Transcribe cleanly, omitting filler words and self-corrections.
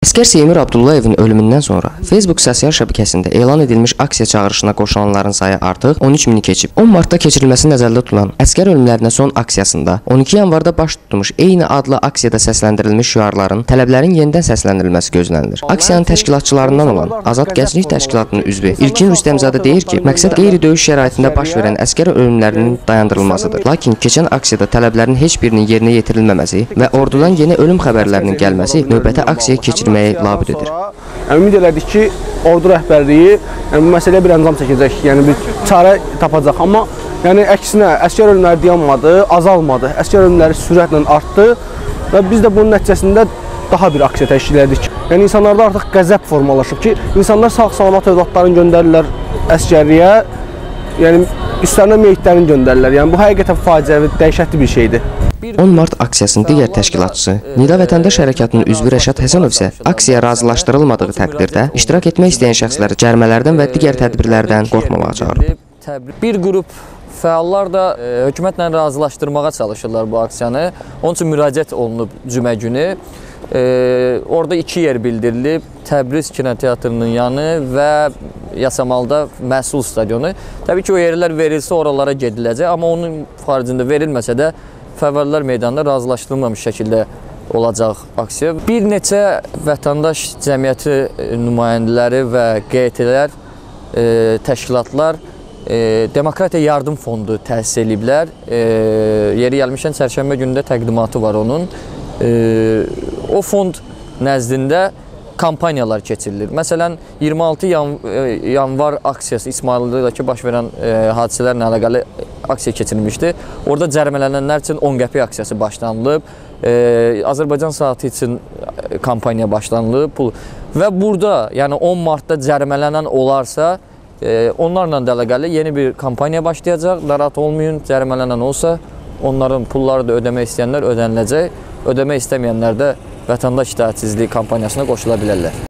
Əskər Seymur Abdullayevin ölümündən sonra Facebook sosial şəbəkəsində elan edilmiş aksiya çağırışına qoşulanların sayı artıq 13 mini keçib. 10 martda keçirilməsi nəzərdə tutulan Əskər ölümlərinə son aksiyasında 12 yanvarda baş tutmuş eyni adlı aksiyada səsləndirilmiş şüarların tələblərin yenidən səsləndirilməsi gözlənilir. Aksiyanın təşkilatçılarından olan Azad Gənclik Təşkilatının üzvü İlkin Rüstəmzadə deyir ki, məqsəd qeyri-döyüş şəraitində baş verən əskər ölümlərinin dayandırılmasıdır. Lakin keçən aksiyada tələblərin heç birinin yerinə yetirilməməsi və ordudan yeni ölüm xəbərlərinin gəlməsi növbəti aksiyaya keçirməyə labüd edir. Ümid elədik ki, ordu rəhbərliyi bu məsələyə bir əncam çəkəcək, yəni bir çarə tapacaq. Amma əksinə, əskər ölümləri dayanmadı, azalmadı. Əskər ölümləri sürətlə artdı və biz də bunun nəticəsində daha bir aksiya təşkil etdik. Yəni insanlarda artıq qəzəb formalaşıb ki, insanlar sağ-salamat övladlarını göndərirlər əskərliyə, yəni üstlərinə meyitlərini göndərirlər. Yəni bu həqiqətən faciəvi, dəhşətli bir şeydir. 10 mart aksiyasının digər təşkilatçısı Nida Vətəndaş Hərəkatının üzvü Rəşad Həsənov isə aksiyaya razılaşdırılmadığı təqdirdə iştirak etmək istəyən şəxsləri cərimələrdən və digər tədbirlərdən qorxmamağa çağırıb. Bir qrup fəallar da hökumətlə razılaşdırmağa çalışırlar bu aksiyanı. Onun üçün müraciət olunub cümə günü. Orada iki yer bildirilib. Təbriz Kinoteatrının yanı və Yasamalda Məhsul stadionu. Təbii ki, o yerlər verilsə oralara gediləcək, amma onun xaricində verilməsə də Fəvvəllər meydanında razılaşdırılmamış şəkildə olacaq aksiya. Bir neçə vətəndaş cəmiyyəti nümayəndələri və QT-lər, təşkilatlar Demokratiya Yardım Fondu təsis ediblər. Yeri gəlmişən çərşənbə günündə təqdimatı var onun. O fond nəzdində kampaniyalar keçirilir. Məsələn, 26 yanvar aksiyası İsmailiyədəki baş verən hadisələrlə əlaqəli aksiya keçirilmişdi. Orada cərimələnənlər üçün 10 qəpik aksiyası başlanılıb. Azərbaycan saatı üçün kampaniya başlanılıb. Və burada, yəni 10 martda cərimələnən olarsa, onlarla da əlaqəli yeni bir kampaniya başlayacaq. Narahat olmayın, cərimələnən olsa, onların pulları da ödəmək istəyənlər ödəniləcək. Ödəmək istəməyənlər də vətəndaş itaətsizliyi kampaniyasına qoşula bilərlər.